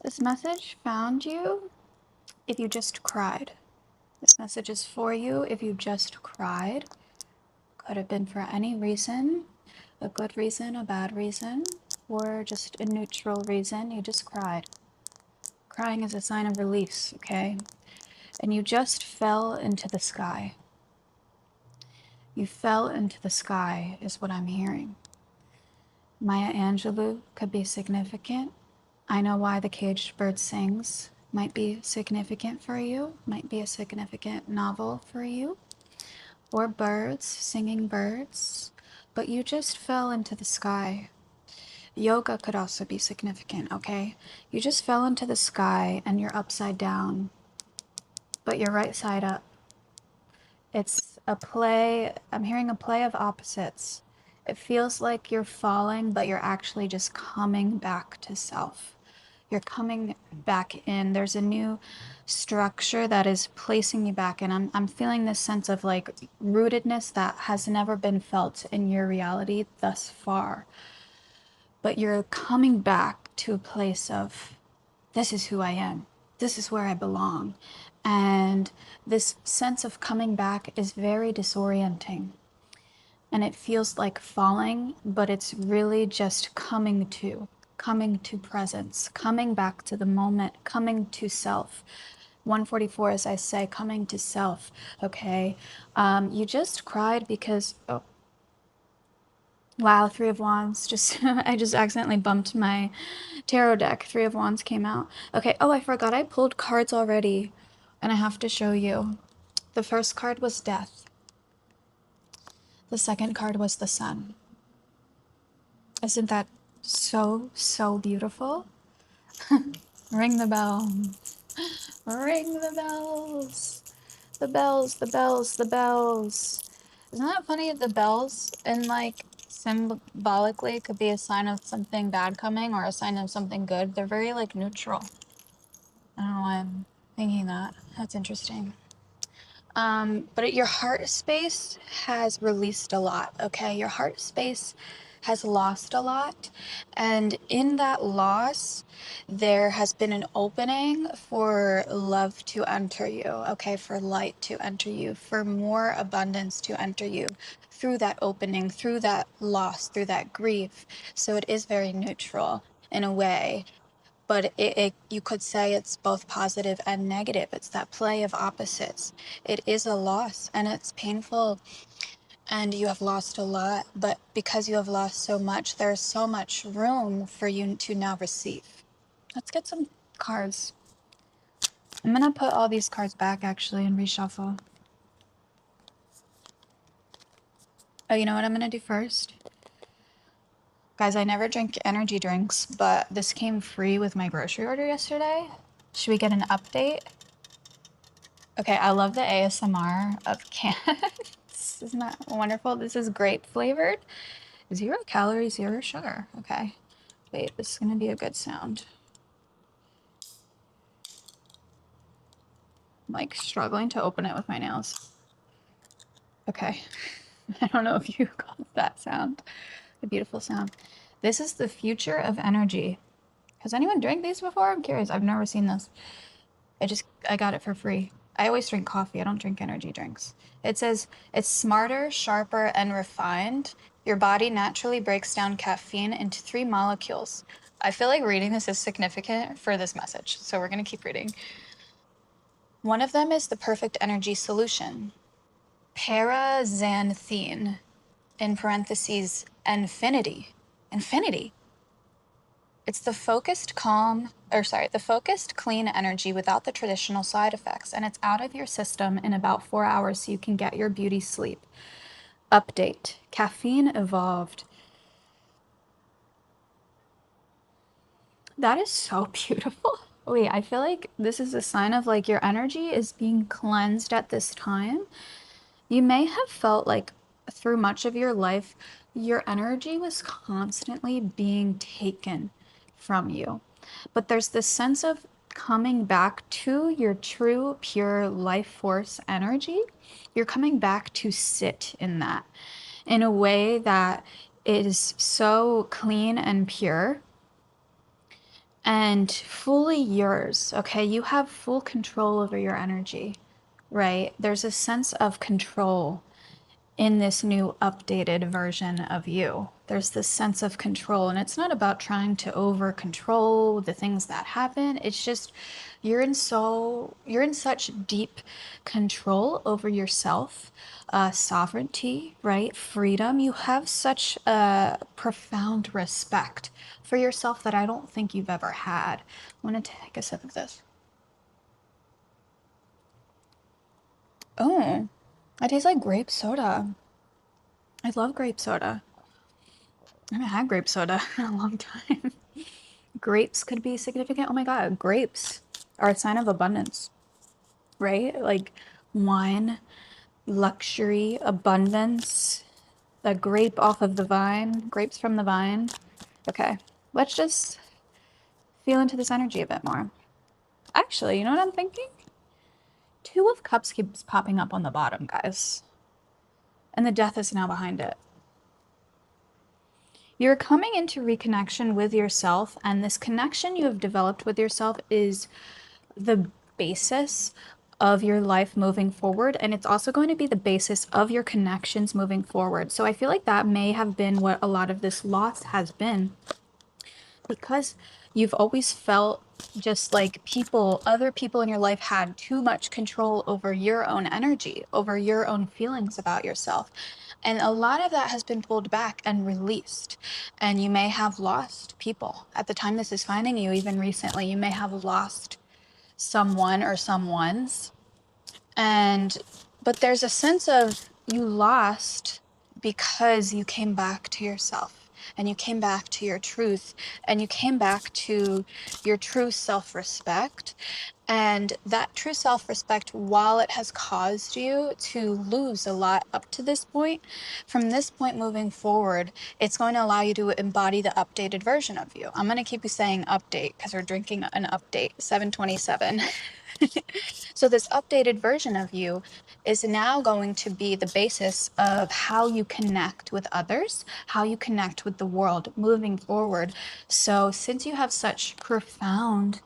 This message found you if you just cried. This message is for you if you just cried. Could have been for any reason, a good reason, a bad reason, or just a neutral reason. You just cried. Crying is a sign of release, okay? And you just fell into the sky. You fell into the sky is what I'm hearing. Maya Angelou could be significant. I Know Why the Caged Bird Sings might be significant for you, might be a significant novel for you, or birds, singing birds, but you just fell into the sky. Yoga could also be significant, okay? You just fell into the sky and you're upside down, but you're right side up. It's a play, I'm hearing a play of opposites. It feels like you're falling, but you're actually just coming back to self. You're coming back in. There's a new structure that is placing you back in. I'm feeling this sense of like rootedness that has never been felt in your reality thus far. But you're coming back to a place of, this is who I am. This is where I belong. And this sense of coming back is very disorienting. And it feels like falling, but it's really just coming to presence, coming back to the moment, coming to self. 144, as I say, coming to self, okay? You just cried because, oh, wow, Three of Wands, just, I just accidentally bumped my tarot deck. Three of Wands came out. Okay, oh, I forgot I pulled cards already, and I have to show you. The first card was Death. The second card was the Sun. Isn't that so, so beautiful? Ring the bell. Ring the bells. The bells, the bells, the bells. Isn't that funny? The bells, and like symbolically, could be a sign of something bad coming or a sign of something good. They're very like neutral. I don't know why I'm thinking that. That's interesting. But your heart space has released a lot, okay? Your heart space has lost a lot. And in that loss, there has been an opening for love to enter you, okay? For light to enter you, for more abundance to enter you through that opening, through that loss, through that grief. So it is very neutral in a way. But you could say it's both positive and negative. It's that play of opposites. It is a loss and it's painful and you have lost a lot, but because you have lost so much, there's so much room for you to now receive. Let's get some cards. I'm gonna put all these cards back actually and reshuffle. Oh, you know what I'm gonna do first? Guys, I never drink energy drinks, but this came free with my grocery order yesterday. Should we get an update? Okay, I love the ASMR of cans. Isn't that wonderful? This is grape flavored. 0 calories, 0 sugar. Okay. Wait, this is going to be a good sound. I'm like struggling to open it with my nails. Okay. I don't know if you got that sound. A beautiful sound. This is the future of energy. Has anyone drank these before? I'm curious. I've never seen this. I got it for free. I always drink coffee. I don't drink energy drinks. It says it's smarter, sharper, and refined. Your body naturally breaks down caffeine into 3 molecules. I feel like reading this is significant for this message, so we're going to keep reading. One of them is the perfect energy solution. Paraxanthine, in parentheses, infinity. Infinity. It's the focused clean energy without the traditional side effects, and it's out of your system in about 4 hours so you can get your beauty sleep. Update. Caffeine evolved. That is so beautiful. Wait, I feel like this is a sign of like your energy is being cleansed at this time. You may have felt like through much of your life, your energy was constantly being taken from you. But there's this sense of coming back to your true, pure life force energy. You're coming back to sit in that in a way that is so clean and pure. and fully yours, okay? You have full control over your energy, right? There's a sense of control in this new updated version of you. There's this sense of control, and it's not about trying to over control the things that happen. It's just you're in such deep control over yourself, sovereignty, right? Freedom. You have such a profound respect for yourself that I don't think you've ever had. I'm gonna take a sip of this. Oh, it tastes like grape soda. I love grape soda. I haven't had grape soda in a long time. Grapes could be significant. Oh my God, grapes are a sign of abundance, right? Like wine, luxury, abundance, a grape off of the vine, grapes from the vine. Okay, let's just feel into this energy a bit more. Actually, you know what I'm thinking? Two of Cups keeps popping up on the bottom, guys. And the Death is now behind it. You're coming into reconnection with yourself, and this connection you have developed with yourself is the basis of your life moving forward, and it's also going to be the basis of your connections moving forward. So I feel like that may have been what a lot of this loss has been, because you've always felt just like other people in your life had too much control over your own energy, over your own feelings about yourself. And a lot of that has been pulled back and released. And you may have lost people. At the time this is finding you, even recently, you may have lost someone or someones. But there's a sense of you lost because you came back to yourself, and you came back to your truth, and you came back to your true self-respect. And that true self-respect, while it has caused you to lose a lot up to this point, from this point moving forward, it's going to allow you to embody the updated version of you. I'm going to keep you saying update because we're drinking an update, 727. So this updated version of you is now going to be the basis of how you connect with others, how you connect with the world moving forward. So since you have such profound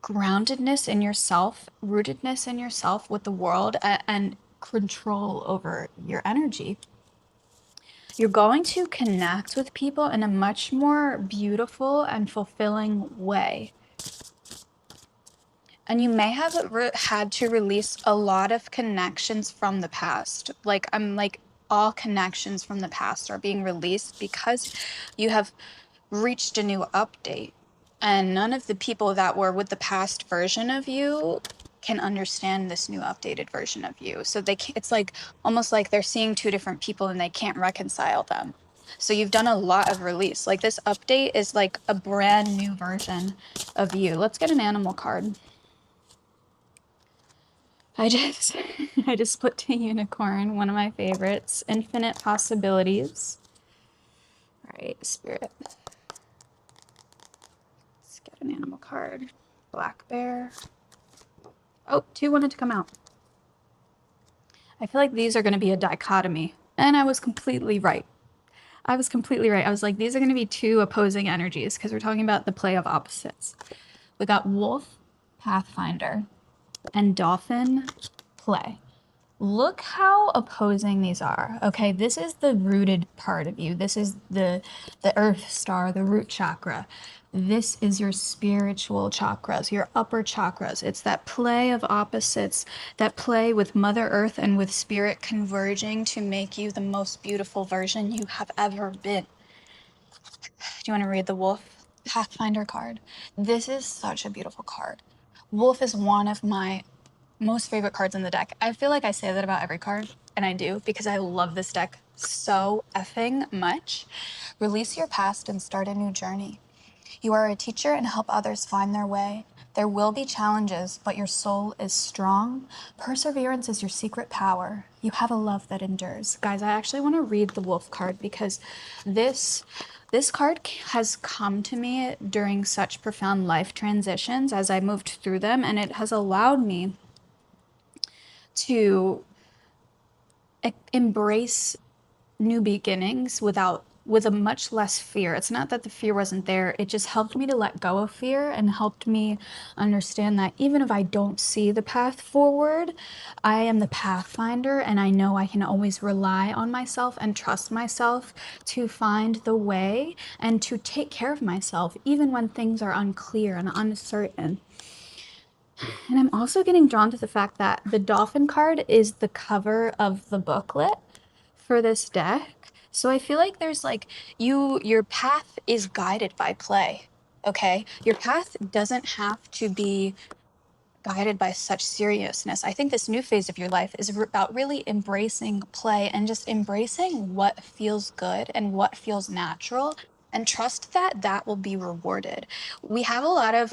groundedness in yourself, rootedness in yourself with the world, and control over your energy, you're going to connect with people in a much more beautiful and fulfilling way. And you may have had to release a lot of connections from the past. Like all connections from the past are being released because you have reached a new update. And none of the people that were with the past version of you can understand this new updated version of you. So it's like almost like they're seeing two different people and they can't reconcile them. So you've done a lot of release. Like this update is like a brand new version of you. Let's get an animal card. I just I just split a unicorn, one of my favorites. Infinite possibilities. All right, spirit. Let's get an animal card. Black bear. Oh, two wanted to come out. I feel like these are going to be a dichotomy. And I was completely right. I was completely right. I was like, these are going to be two opposing energies because we're talking about the play of opposites. We got wolf, pathfinder, and dolphin, play. Look how opposing these are. Okay, this is the rooted part of you. This is the earth star, the root chakra. This is your spiritual chakras, your upper chakras. It's that play of opposites, that play with Mother Earth and with spirit converging to make you the most beautiful version you have ever been. Do you want to read the Wolf Pathfinder card? This is such a beautiful card. Wolf is one of my most favorite cards in the deck. I feel like I say that about every card, and I do, because I love this deck so effing much. Release your past and start a new journey. You are a teacher and help others find their way. There will be challenges, but your soul is strong. Perseverance is your secret power. You have a love that endures. Guys, I actually want to read the Wolf card because this card has come to me during such profound life transitions as I moved through them, and it has allowed me to embrace new beginnings without with a much less fear. It's not that the fear wasn't there, it just helped me to let go of fear and helped me understand that even if I don't see the path forward, I am the pathfinder and I know I can always rely on myself and trust myself to find the way and to take care of myself even when things are unclear and uncertain. And I'm also getting drawn to the fact that the dolphin card is the cover of the booklet for this deck. So I feel like there's like your path is guided by play. Okay? Your path doesn't have to be guided by such seriousness. I think this new phase of your life is about really embracing play and just embracing what feels good and what feels natural and trust that that will be rewarded. We have a lot of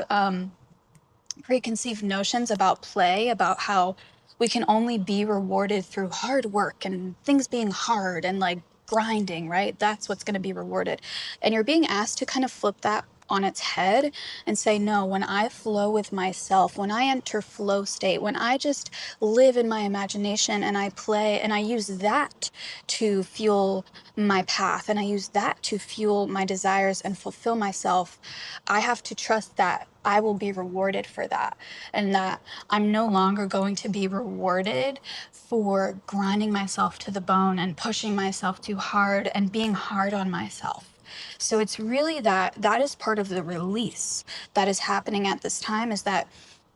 preconceived notions about play, about how we can only be rewarded through hard work and things being hard and like grinding, right? That's what's going to be rewarded. And you're being asked to kind of flip that on its head and say, no, when I flow with myself, when I enter flow state, when I just live in my imagination and I play and I use that to fuel my path and I use that to fuel my desires and fulfill myself, I have to trust that I will be rewarded for that and that I'm no longer going to be rewarded for grinding myself to the bone and pushing myself too hard and being hard on myself. So it's really that is part of the release that is happening at this time, is that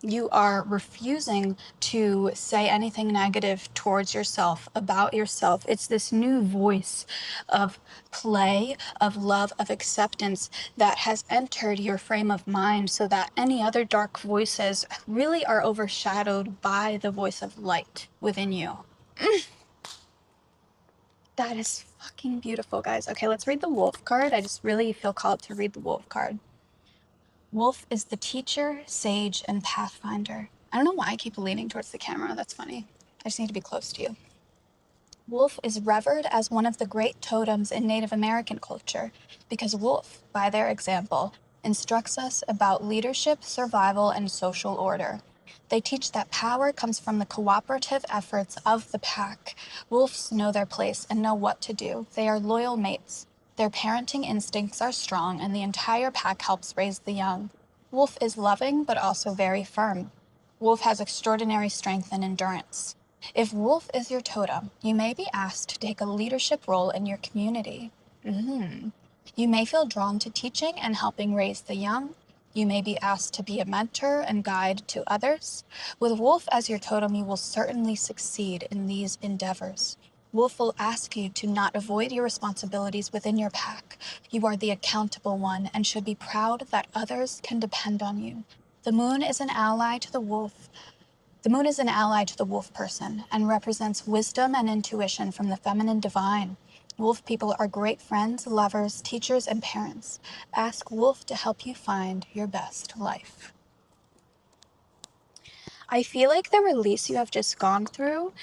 you are refusing to say anything negative towards yourself, about yourself. It's this new voice of play, of love, of acceptance that has entered your frame of mind, so that any other dark voices really are overshadowed by the voice of light within you. That is fucking beautiful, guys. Okay, let's read the wolf card. I just really feel called to read the wolf card. Wolf is the teacher, sage, and pathfinder. I don't know why I keep leaning towards the camera. That's funny. I just need to be close to you. Wolf is revered as one of the great totems in Native American culture because wolf, by their example, instructs us about leadership, survival, and social order. They teach that power comes from the cooperative efforts of the pack. Wolves know their place and know what to do. They are loyal mates. Their parenting instincts are strong, and the entire pack helps raise the young. Wolf is loving, but also very firm. Wolf has extraordinary strength and endurance. If wolf is your totem, you may be asked to take a leadership role in your community. You may feel drawn to teaching and helping raise the young. You may be asked to be a mentor and guide to others. With wolf as your totem, you will certainly succeed in these endeavors. Wolf will ask you to not avoid your responsibilities within your pack. You are the accountable one and should be proud that others can depend on you. The moon is an ally to the wolf. The moon is an ally to the wolf person and represents wisdom and intuition from the feminine divine. Wolf people are great friends, lovers, teachers, and parents. Ask Wolf to help you find your best life. I feel like the release you have just gone through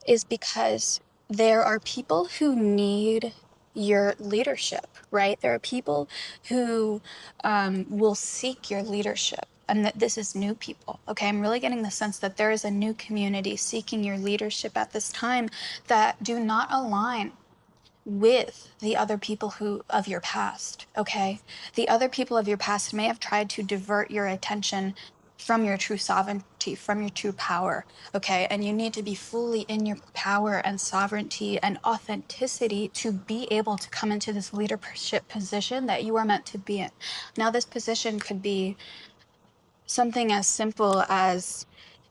is because there are people who need your leadership, right? There are people who will seek your leadership, and that this is new people. Okay, I'm really getting the sense that there is a new community seeking your leadership at this time that do not align with the other people who of your past. Okay, the other people of your past may have tried to divert your attention from your true sovereignty, from your true power. Okay, and you need to be fully in your power and sovereignty and authenticity to be able to come into this leadership position that you are meant to be in. Now, this position could be something as simple as,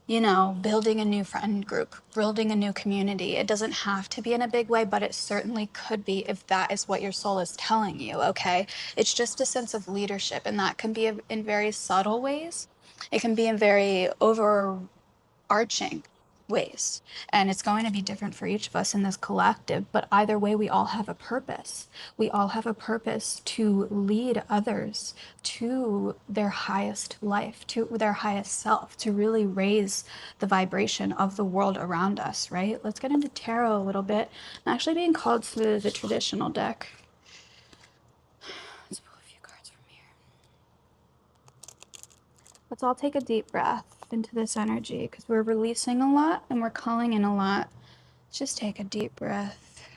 you know, building a new friend group, building a new community. It doesn't have to be in a big way, but it certainly could be if that is what your soul is telling you, okay? It's just a sense of leadership, and that can be in very subtle ways. It can be in very overarching ways. And it's going to be different for each of us in this collective, but either way, we all have a purpose. We all have a purpose to lead others to their highest life, to their highest self, to really raise the vibration of the world around us, right? Let's get into tarot a little bit. I'm actually being called to the traditional deck. Let's pull a few cards from here. Let's all take a deep breath into this energy because we're releasing a lot and we're calling in a lot. Just take a deep breath.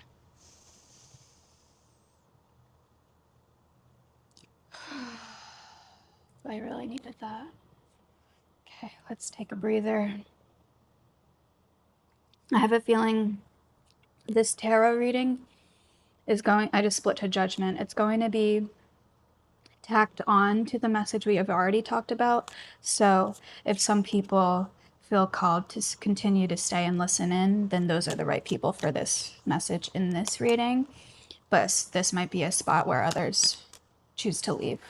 I really needed that. Okay, let's take a breather. I have a feeling this tarot reading is going, I just split to judgment. It's going to be tacked on to the message we have already talked about. So if some people feel called to continue to stay and listen in, then those are the right people for this message in this reading. But this might be a spot where others choose to leave,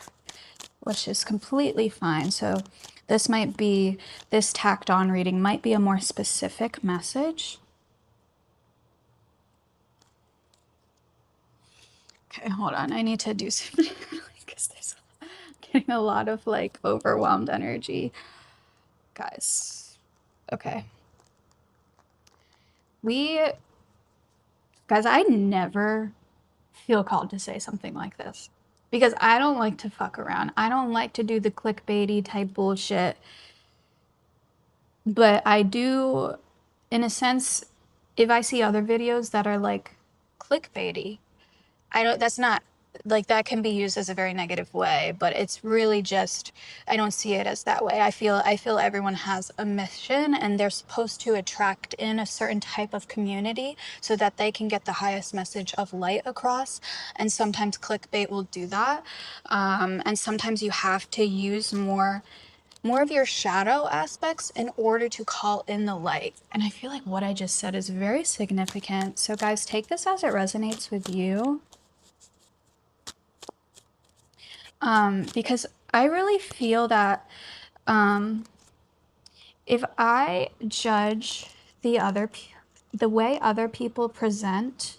which is completely fine. So this might be, this tacked on reading might be a more specific message. Okay, hold on. I need to do something because there's getting a lot of like overwhelmed energy. Guys, okay. Guys, I never feel called to say something like this because I don't like to fuck around. I don't like to do the clickbaity type bullshit. But I do, in a sense, if I see other videos that are like clickbaity, I don't, that's not, like that can be used as a very negative way, but it's really just, I don't see it as that way. I feel everyone has a mission and they're supposed to attract in a certain type of community so that they can get the highest message of light across. And sometimes clickbait will do that. And sometimes you have to use more of your shadow aspects in order to call in the light. And I feel like what I just said is very significant. So guys, take this as it resonates with you. Because I really feel that if I judge the way other people present,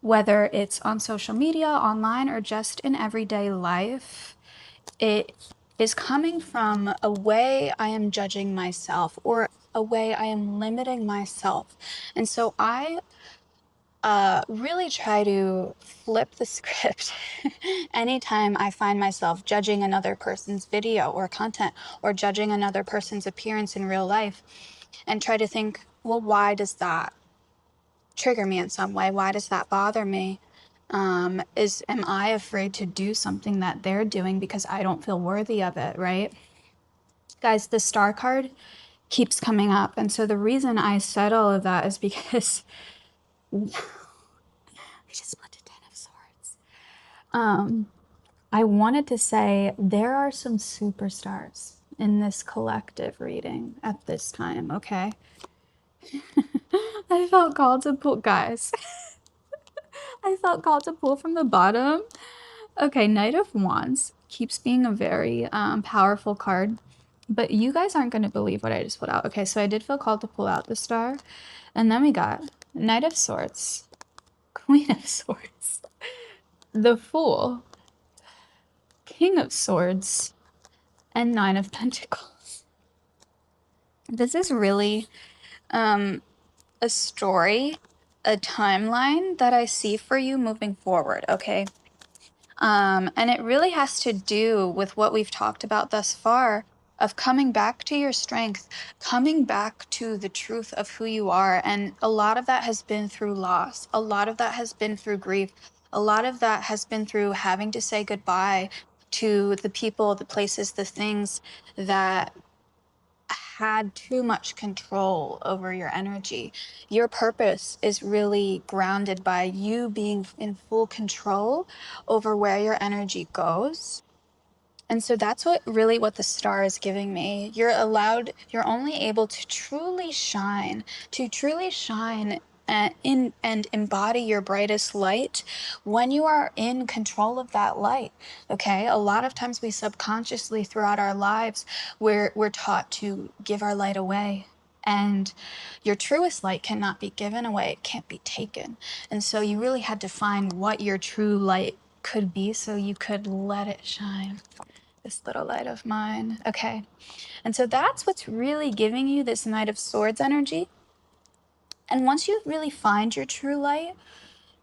whether it's on social media, online, or just in everyday life, it is coming from a way I am judging myself or a way I am limiting myself. And so I really try to flip the script anytime I find myself judging another person's video or content or judging another person's appearance in real life and try to think, well, why does that trigger me in some way? Why does that bother me? Am I afraid to do something that they're doing because I don't feel worthy of it, right? Guys, the star card keeps coming up. And so the reason I said all of that is because I just split a 10 of swords. I wanted to say there are some superstars in this collective reading at this time, okay? I felt called to pull, guys. I felt called to pull from the bottom. Okay, Knight of Wands keeps being a very powerful card, but you guys aren't going to believe what I just pulled out. Okay, so I did feel called to pull out the star, and then we got Knight of Swords, Queen of Swords, the Fool, King of Swords, and Nine of Pentacles. This is really a story, a timeline that I see for you moving forward, okay? And it really has to do with what we've talked about thus far of coming back to your strength, coming back to the truth of who you are. And a lot of that has been through loss. A lot of that has been through grief. A lot of that has been through having to say goodbye to the people, the places, the things that had too much control over your energy. Your purpose is really grounded by you being in full control over where your energy goes. And so that's what the star is giving me. You're only able to truly shine and embody your brightest light when you are in control of that light. Okay, a lot of times we subconsciously throughout our lives we're taught to give our light away, and your truest light cannot be given away, it can't be taken. And so you really had to find what your true light could be so you could let it shine. This little light of mine. Okay, and so that's what's really giving you this Knight of Swords energy. And once you really find your true light,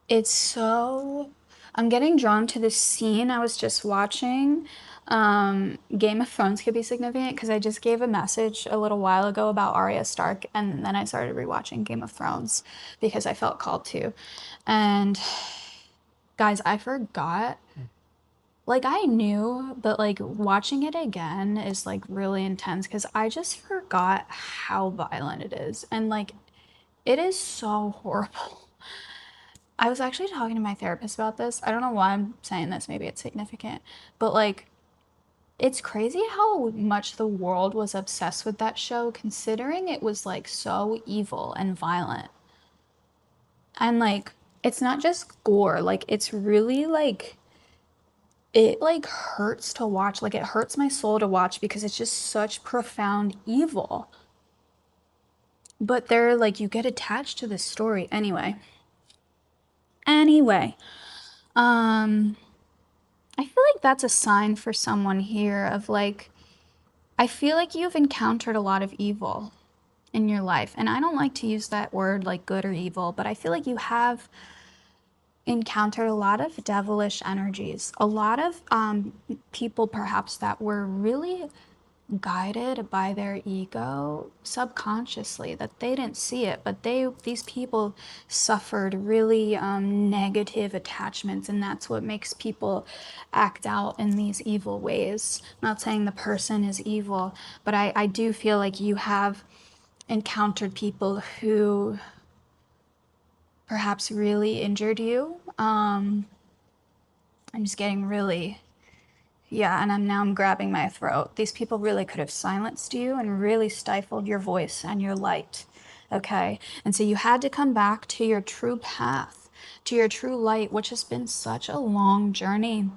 I'm getting drawn to this scene I was just watching. Game of Thrones could be significant because I just gave a message a little while ago about Arya Stark, and then I started rewatching Game of Thrones because I felt called to. And guys, I forgot like I knew, but like watching it again is like really intense because I just forgot how violent it is. And like it is so horrible. I was actually talking to my therapist about this. I don't know why I'm saying this, maybe it's significant, but like it's crazy how much the world was obsessed with that show, considering it was like so evil and violent. And like, it's not just gore, like, it's really like, it like hurts to watch. Like, it hurts my soul to watch because it's just such profound evil. But they're like, you get attached to this story anyway. Anyway, um, I feel like that's a sign for someone here of like, I feel like you've encountered a lot of evil in your life. And I don't like to use that word like good or evil, but I feel like you have encountered a lot of devilish energies, a lot of people perhaps that were really guided by their ego subconsciously, that they didn't see it, but these people suffered really negative attachments, and that's what makes people act out in these evil ways. I'm not saying the person is evil, but I do feel like you have encountered people who perhaps really injured you. I'm just getting really, yeah, and I'm grabbing my throat. These people really could have silenced you and really stifled your voice and your light. Okay. And so you had to come back to your true path, to your true light, which has been such a long journey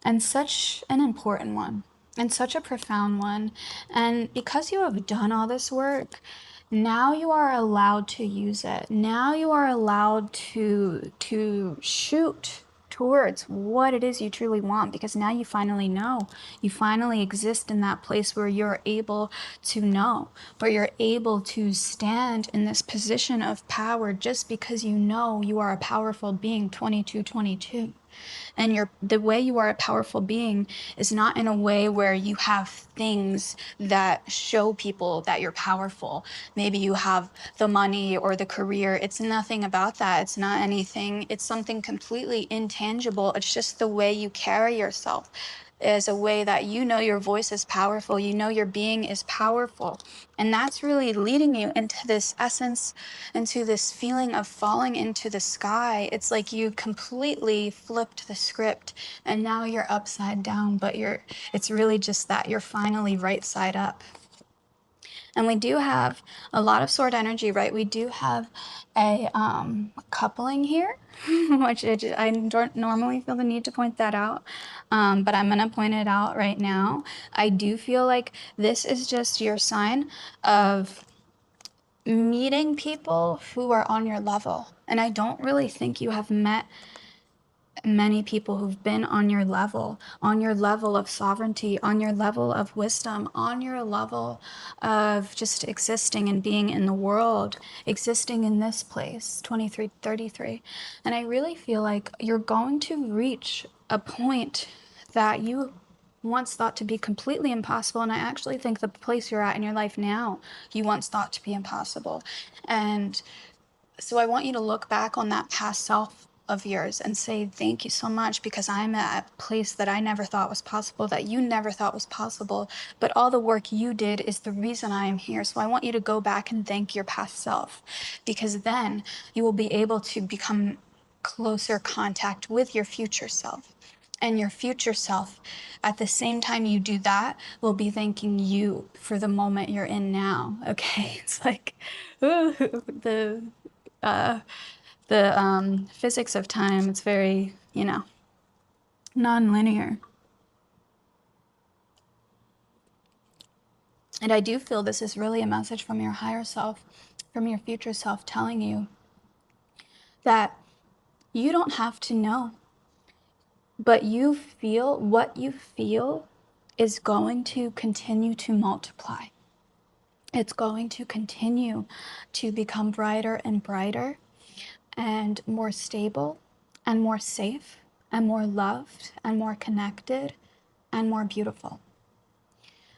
and such an important one and such a profound one. And because you have done all this work, now you are allowed to use it. Now you are allowed to shoot towards what it is you truly want, because now you finally know. You finally exist in that place where you're able to know, where you're able to stand in this position of power just because you know you are a powerful being 2222. And the way you are a powerful being is not in a way where you have things that show people that you're powerful. Maybe you have the money or the career. It's nothing about that. It's not anything. It's something completely intangible. It's just the way you carry yourself, is a way that you know your voice is powerful, you know your being is powerful. And that's really leading you into this essence, into this feeling of falling into the sky. It's like you completely flipped the script and now you're upside down, but it's really just that you're finally right side up. And we do have a lot of sword energy, right? We do have a coupling here, which I don't normally feel the need to point that out, but I'm going to point it out right now. I do feel like this is just your sign of meeting people who are on your level. And I don't really think you have met many people who've been on your level of sovereignty, on your level of wisdom, on your level of just existing and being in the world, existing in this place, 2333. And I really feel like you're going to reach a point that you once thought to be completely impossible. And I actually think the place you're at in your life now, you once thought to be impossible. And so I want you to look back on that past self of yours and say, thank you so much, because I'm at a place that I never thought was possible, that you never thought was possible. But all the work you did is the reason I am here. So I want you to go back and thank your past self, because then you will be able to become closer contact with your future self. And your future self, at the same time you do that, will be thanking you for the moment you're in now. Okay, it's like, ooh, uh, the physics of time, it's very, non-linear. And I do feel this is really a message from your higher self, from your future self, telling you that you don't have to know, but what you feel is going to continue to multiply. It's going to continue to become brighter and brighter and more stable and more safe and more loved and more connected and more beautiful.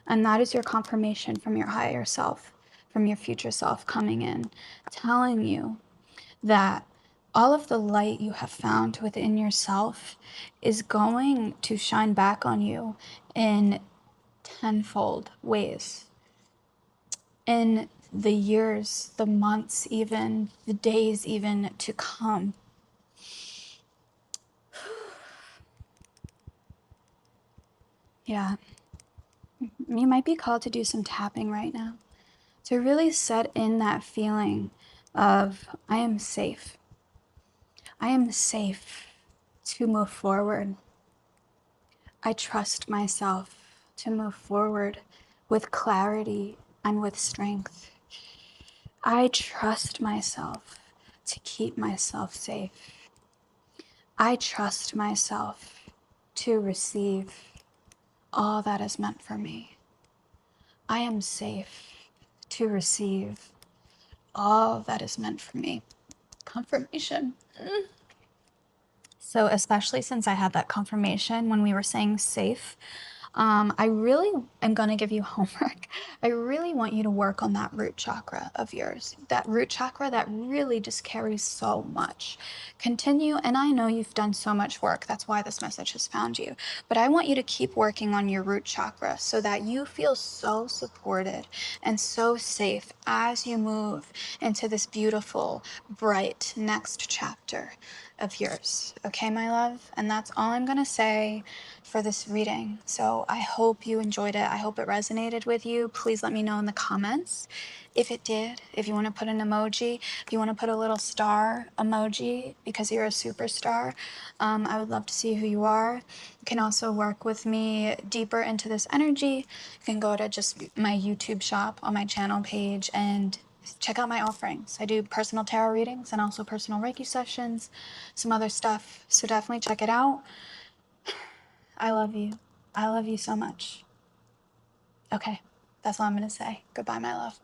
And that is your confirmation from your higher self, from your future self coming in, telling you that all of the light you have found within yourself is going to shine back on you in tenfold ways. In the years, the months, even the days, even to come. Yeah. You might be called to do some tapping right now, to really set in that feeling of, I am safe. I am safe to move forward. I trust myself to move forward with clarity and with strength. I trust myself to keep myself safe. I trust myself to receive all that is meant for me. I am safe to receive all that is meant for me. Confirmation. So especially since I had that confirmation when we were saying safe, I really am going to give you homework. I really want you to work on that root chakra of yours. That root chakra that really just carries so much. Continue, and I know you've done so much work. That's why this message has found you. But I want you to keep working on your root chakra so that you feel so supported and so safe as you move into this beautiful, bright next chapter of yours. Okay, my love? And that's all I'm going to say for this reading. So I hope you enjoyed it. I hope it resonated with you. Please let me know in the comments if it did. If you want to put an emoji, if you want to put a little star emoji because you're a superstar, I would love to see who you are. You can also work with me deeper into this energy. You can go to just my YouTube shop on my channel page and check out my offerings. I do personal tarot readings and also personal Reiki sessions, some other stuff. So definitely check it out. I love you. I love you so much. Okay, that's all I'm going to say. Goodbye, my love.